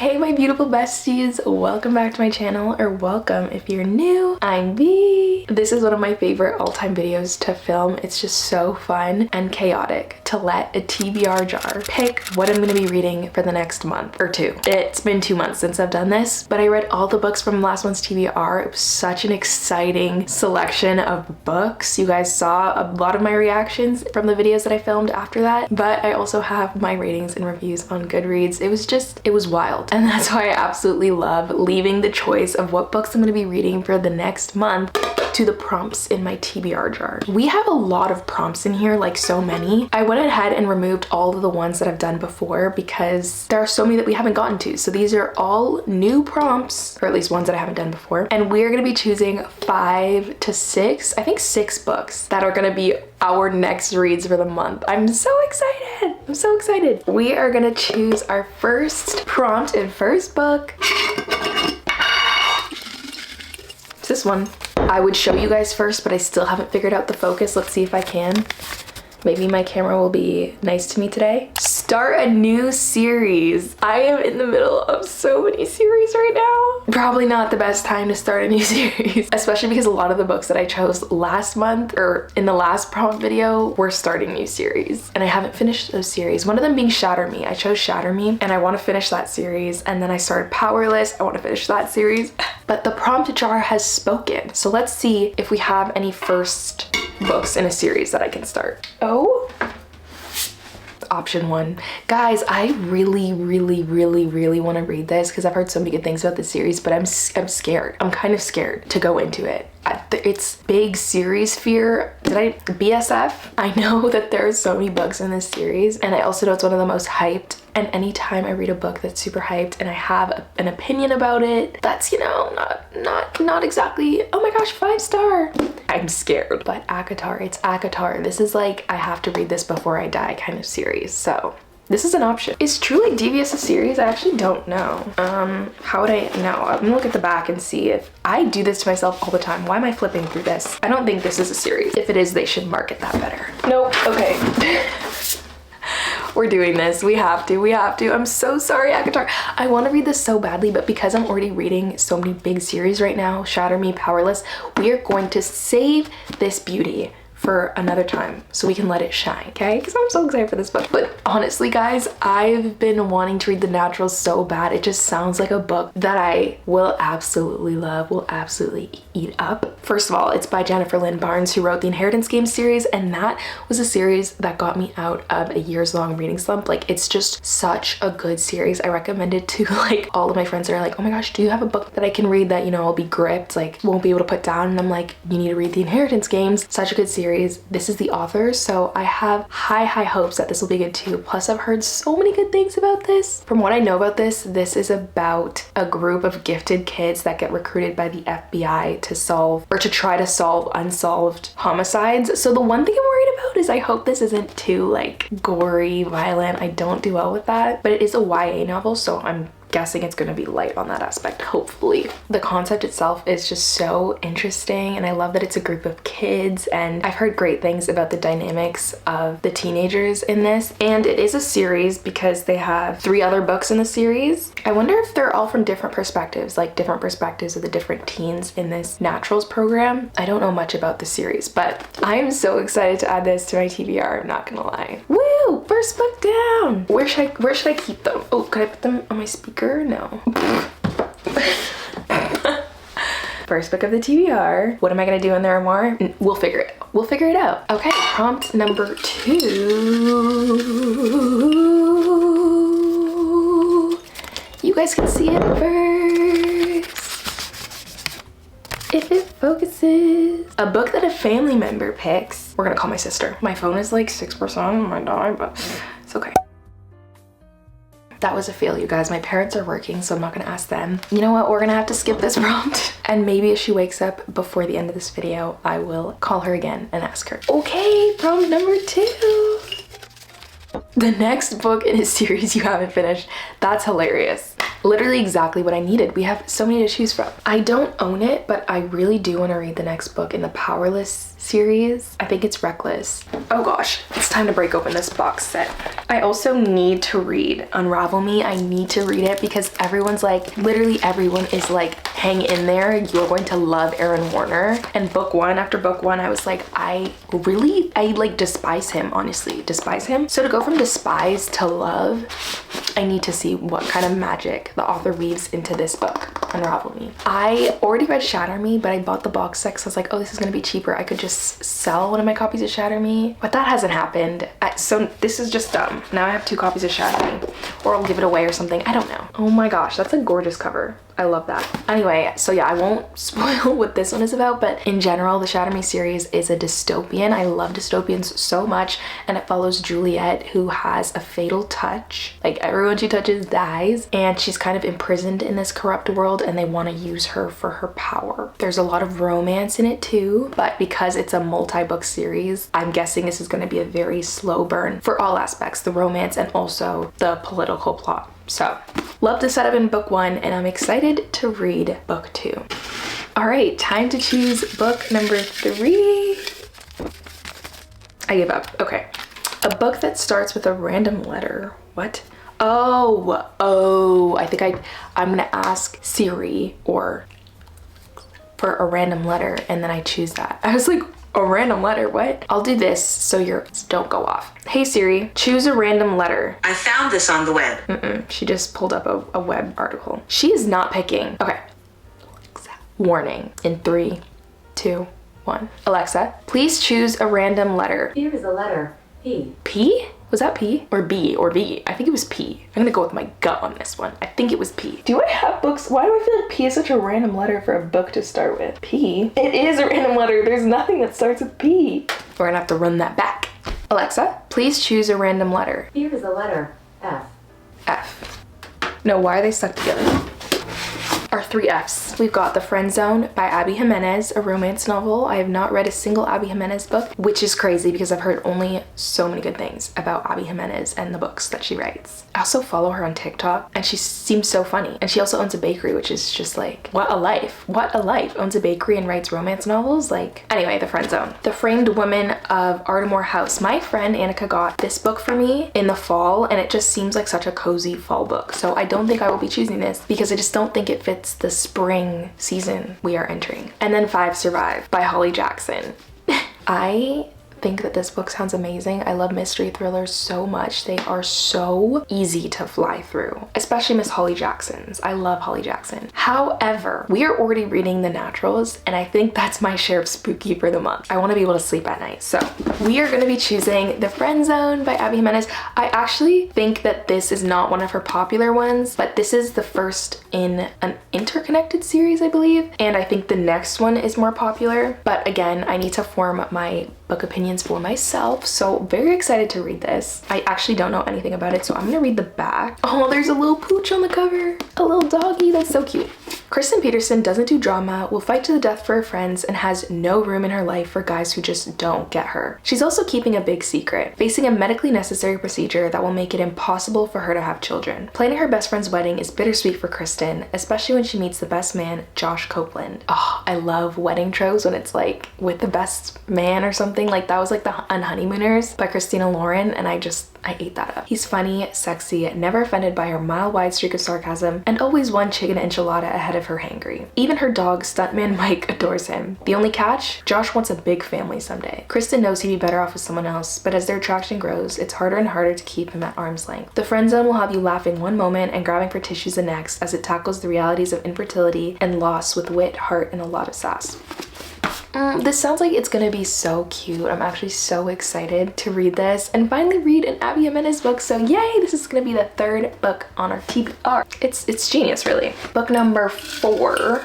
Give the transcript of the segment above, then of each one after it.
Hey my beautiful besties, welcome back to my channel, or welcome if you're new. I'm B. This is one of my favorite all-time videos to film. It's just so fun and chaotic to let a TBR jar pick what I'm going to be reading for the next month or two. It's been 2 months since I've done this, but I read all the books from last month's TBR. It was such an exciting selection of books. You guys saw a lot of my reactions from the videos that I filmed after that, but I also have my ratings and reviews on Goodreads. It was wild, and that's why I absolutely love leaving the choice of what books I'm going to be reading for the next month to the prompts in my TBR jar. We have a lot of prompts in here, like so many. I went ahead and removed all of the ones that I've done before because there are so many that we haven't gotten to. So these are all new prompts, or at least ones that I haven't done before. And we're gonna be choosing 5 to 6, I think 6 books that are gonna be our next reads for the month. I'm so excited. I'm so excited. We are gonna choose our first prompt and first book. It's this one. I would show you guys first, but I still haven't figured out the focus. Let's see if I can. Maybe my camera will be nice to me today. Start a new series. I am in the middle of so many series right now. Probably not the best time to start a new series, especially because a lot of the books that I chose last month or in the last prompt video were starting new series, and I haven't finished those series. One of them being Shatter Me. I chose Shatter Me and I want to finish that series, and then I started Powerless. I want to finish that series, but the prompt jar has spoken. So let's see if we have any first books in a series that I can start. Oh, option 1. Guys, I really want to read this because I've heard so many good things about this series, but I'm scared. I'm kind of scared to go into it. It's big series fear. BSF? I know that there are so many books in this series, and I also know it's one of the most hyped, and anytime I read a book that's super hyped and I have an opinion about it that's, you know, not exactly, oh my gosh, 5-star, I'm scared. But ACOTAR, it's ACOTAR. This is like, I have to read this before I die kind of series. So this is an option. Is Truly Devious a series? I actually don't know. How would I know? I'm gonna look at the back and see if I do this to myself all the time. Why am I flipping through this? I don't think this is a series. If it is, they should market that better. Nope. Okay. We're doing this. We have to. I'm so sorry, ACOTAR. I want to read this so badly, but because I'm already reading so many big series right now, Shatter Me, Powerless, we are going to save this beauty for another time so we can let it shine, okay? Because I'm so excited for this book. But honestly, guys, I've been wanting to read The Natural so bad. It just sounds like a book that I will absolutely love, will absolutely eat up. First of all, it's by Jennifer Lynn Barnes, who wrote the Inheritance Game series, and that was a series that got me out of a years-long reading slump. Like, it's just such a good series. I recommend it to like all of my friends that are like, oh my gosh, do you have a book that I can read that, you know, I'll be gripped, like won't be able to put down? And I'm like, you need to read the Inheritance Games. Such a good series. This is the author, so I have high hopes that this will be good too. Plus, I've heard so many good things about this. From what I know about this is about a group of gifted kids that get recruited by the FBI to try to solve unsolved homicides. So the one thing I'm worried about is I hope this isn't too like gory, violent. I don't do well with that, but it is a YA novel, so I'm guessing it's going to be light on that aspect, hopefully. The concept itself is just so interesting, and I love that it's a group of kids, and I've heard great things about the dynamics of the teenagers in this. And it is a series because they have 3 other books in the series. I wonder if they're all from different perspectives, like different perspectives of the different teens in this Naturals program. I don't know much about the series, but I am so excited to add this to my TBR, I'm not gonna lie. Woo! First book down! Where should I keep them? Oh, could I put them on my speaker? No. First book of the TBR. What am I gonna do when there are more? We'll figure it out. Okay, prompt number 2. You guys can see it first. If it focuses. A book that a family member picks. We're gonna call my sister. My phone is like 6%, I might die, but it's okay. That was a fail, you guys. My parents are working, so I'm not gonna ask them. You know what? We're gonna have to skip this prompt. And maybe if she wakes up before the end of this video, I will call her again and ask her. Okay, prompt number 2. The next book in his series you haven't finished. That's hilarious. Literally exactly what I needed. We have so many to choose from. I don't own it, but I really do want to read the next book in the Powerless series. I think it's Reckless. Oh gosh, it's time to break open this box set. I also need to read Unravel Me. I need to read it because everyone's like, literally everyone is like, hang in there, you're going to love Aaron Warner. And after book one, I was like, I like despise him, honestly, despise him. So to go from despise to love, I need to see what kind of magic the author weaves into this book, Unravel Me. I already read Shatter Me, but I bought the box set because I was like, oh, this is gonna be cheaper. I could just sell one of my copies of Shatter Me, but that hasn't happened. So this is just dumb. Now I have 2 copies of Shatter Me, or I'll give it away or something. I don't know. Oh my gosh, that's a gorgeous cover. I love that. Anyway, so yeah, I won't spoil what this one is about, but in general, the Shatter Me series is a dystopian. I love dystopians so much, and it follows Juliet, who has a fatal touch. Like everyone she touches dies, and she's kind of imprisoned in this corrupt world, and they want to use her for her power. There's a lot of romance in it too, but because it's a multi-book series, I'm guessing this is going to be a very slow burn for all aspects, the romance and also the political plot. So, love the setup in book 1, and I'm excited to read book 2. All right, time to choose book number 3. I give up. Okay. A book that starts with a random letter. What? Oh, I think I'm gonna ask Siri or for a random letter, and then I choose that. I was like, a random letter, what? I'll do this so don't go off. Hey Siri, choose a random letter. I found this on the web. She just pulled up a web article. She is not picking. Okay. Alexa. Warning in 3, 2, 1. Alexa, please choose a random letter. Here is a letter, P. P? Was that P or B or V? I think it was P. I'm gonna go with my gut on this one. I think it was P. Do I have books? Why do I feel like P is such a random letter for a book to start with? P? It is a random letter. There's nothing that starts with P. We're gonna have to run that back. Alexa, please choose a random letter. Here is a letter, F. F. No, why are they stuck together? Our 3 Fs. We've got The Friend Zone by Abby Jimenez, a romance novel. I have not read a single Abby Jimenez book, which is crazy because I've heard only so many good things about Abby Jimenez and the books that she writes. I also follow her on TikTok, and she seems so funny. And she also owns a bakery, which is just like, what a life. What a life. Owns a bakery and writes romance novels. Like, anyway, The Friend Zone. The Framed Woman of Ardmore House. My friend Annika got this book for me in the fall, and it just seems like such a cozy fall book. So I don't think I will be choosing this because I just don't think it fits the spring season we are entering. And then 5 Survive by Holly Jackson. I think that this book sounds amazing. I love mystery thrillers so much. They are so easy to fly through, especially Miss Holly Jackson's. I love Holly Jackson. However, we are already reading The Naturals, and I think that's my share of spooky for the month. I want to be able to sleep at night. So we are going to be choosing The Friend Zone by Abby Jimenez. I actually think that this is not one of her popular ones, but this is the first in an interconnected series, I believe. And I think the next one is more popular. But again, I need to form my book opinions for myself, so very excited to read this. I actually don't know anything about it, so I'm gonna read the back. Oh, there's a little pooch on the cover, a little doggy. That's so cute. Kristen Peterson doesn't do drama, will fight to the death for her friends, and has no room in her life for guys who just don't get her. She's also keeping a big secret, facing a medically necessary procedure that will make it impossible for her to have children. Planning her best friend's wedding is bittersweet for Kristen, especially when she meets the best man, Josh Copeland. Oh, I love wedding tropes when it's like with the best man or something. Like that was like the Honeymooners by Christina Lauren, and I ate that up. He's funny, sexy, never offended by her mile-wide streak of sarcasm, and always one chicken enchilada ahead of her hangry. Even her dog, Stuntman Mike, adores him. The only catch? Josh wants a big family someday. Kristen knows he'd be better off with someone else, but as their attraction grows, it's harder and harder to keep him at arm's length. The Friend Zone will have you laughing one moment and grabbing for tissues the next as it tackles the realities of infertility and loss with wit, heart, and a lot of sass. This sounds like it's gonna be so cute. I'm actually so excited to read this and finally read an Abby Jimenez book. So yay, this is gonna be the 3rd book on our TBR. It's genius, really. Book number 4.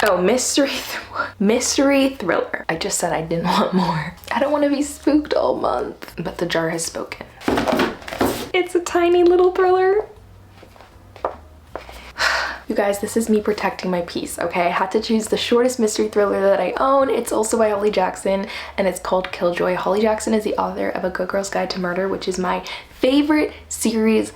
Oh, mystery thriller. I just said I didn't want more. I don't want to be spooked all month, but the jar has spoken. It's a tiny little thriller. We You guys, this is me protecting my peace, okay? I had to choose the shortest mystery thriller that I own. It's also by Holly Jackson, and it's called Killjoy. Holly Jackson is the author of A Good Girl's Guide to Murder, which is my favorite series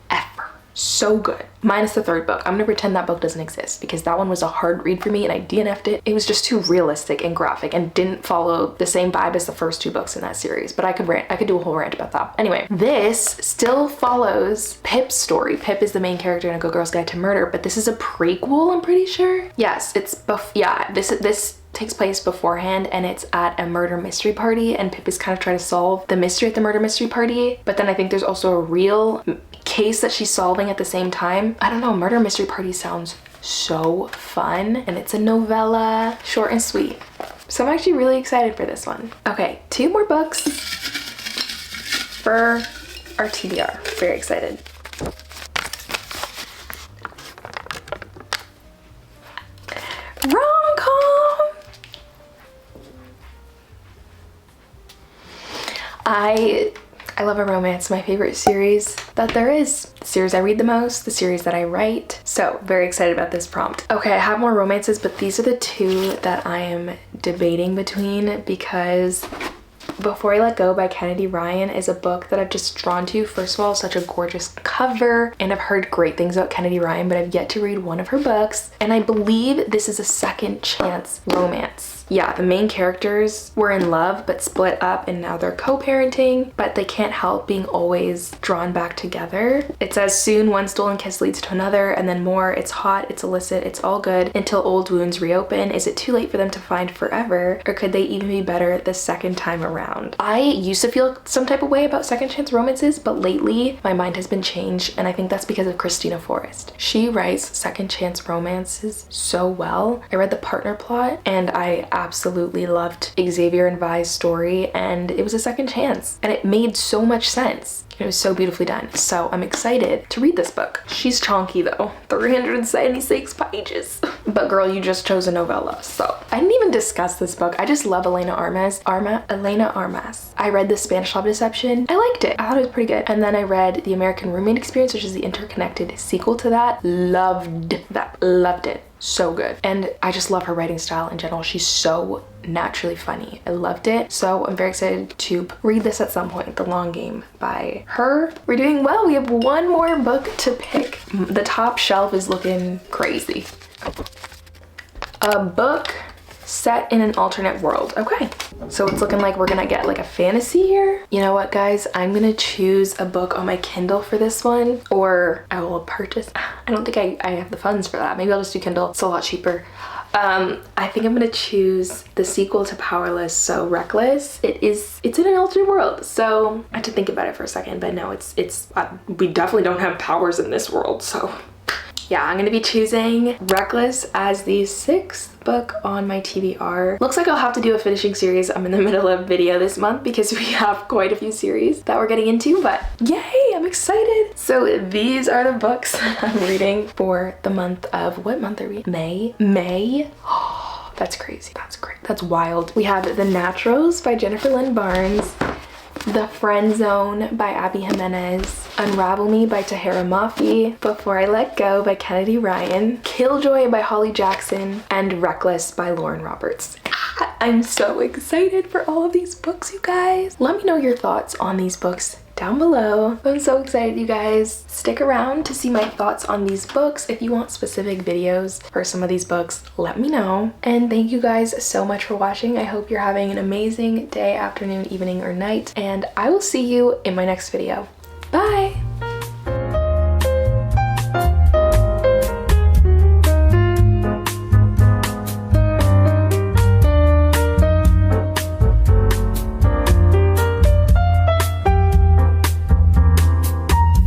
ever. So good. Minus the third book. I'm gonna pretend that book doesn't exist because that one was a hard read for me and I DNF'd it. It was just too realistic and graphic and didn't follow the same vibe as the first two books in that series, but I could do a whole rant about that. Anyway, this still follows Pip's story. Pip is the main character in A Good Girl's Guide to Murder, but this is a prequel, I'm pretty sure. Yes, this takes place beforehand and it's at a murder mystery party and Pip is kind of trying to solve the mystery at the murder mystery party, but then I think there's also a real case that she's solving at the same time. I don't know, murder mystery party sounds so fun, and it's a novella, short and sweet. So I'm actually really excited for this one. Okay, 2 more books for our TBR. Very excited. Rom-com! I love a romance, my favorite series that there is. The series I read the most, the series that I write. So very excited about this prompt. Okay, I have more romances, but these are the 2 that I am debating between because Before I Let Go by Kennedy Ryan is a book that I've just drawn to. First of all, such a gorgeous cover, and I've heard great things about Kennedy Ryan, but I've yet to read one of her books. And I believe this is a second chance romance. Yeah, the main characters were in love but split up and now they're co-parenting, but they can't help being always drawn back together. It says soon one stolen kiss leads to another and then more. It's hot, it's illicit, it's all good until old wounds reopen. Is it too late for them to find forever, or could they even be better the second time around? I used to feel some type of way about second chance romances, but lately my mind has been changed, and I think that's because of Christina Forrest. She writes second chance romances so well. I read The Partner Plot and I absolutely loved Xavier and Vi's story, and it was a second chance and it made so much sense. It was so beautifully done. So I'm excited to read this book. She's chonky though, 376 pages. But girl, you just chose a novella. So I didn't even discuss this book. I just love Elena Armas. I read The Spanish Love Deception. I liked it. I thought it was pretty good. And then I read The American Roommate Experience, which is the interconnected sequel to that. Loved that. Loved it. So good. And I just love her writing style in general. She's so naturally funny. I loved it. So I'm very excited to read this at some point. The Long Game by her. We're doing well. We have 1 more book to pick. The top shelf is looking crazy. A book set in an alternate world. Okay, so it's looking like we're gonna get like a fantasy here. You know what, guys? I'm gonna choose a book on my Kindle for this one, or I will purchase. I don't think I have the funds for that. Maybe I'll just do Kindle. It's a lot cheaper. I think I'm gonna choose the sequel to Powerless, so Reckless. It's in an alternate world, so I had to think about it for a second, but no, we definitely don't have powers in this world, so yeah, I'm gonna be choosing Reckless as the 6th book on my TBR. Looks like I'll have to do a finishing series. I'm in the middle of video this month because we have quite a few series that we're getting into, but yay, I'm excited. So these are the books that I'm reading for the month of, what month are we? May. Oh, that's crazy. That's great. That's wild. We have The Naturals by Jennifer Lynn Barnes, The Friend Zone by Abby Jimenez, Unravel Me by Tahara Mafi, Before I Let Go by Kennedy Ryan, Killjoy by Holly Jackson, and Reckless by Lauren Roberts. I'm so excited for all of these books, you guys. Let me know your thoughts on these books down below. I'm so excited, you guys. Stick around to see my thoughts on these books. If you want specific videos for some of these books, let me know. And thank you guys so much for watching. I hope you're having an amazing day, afternoon, evening, or night, and I will see you in my next video. Bye!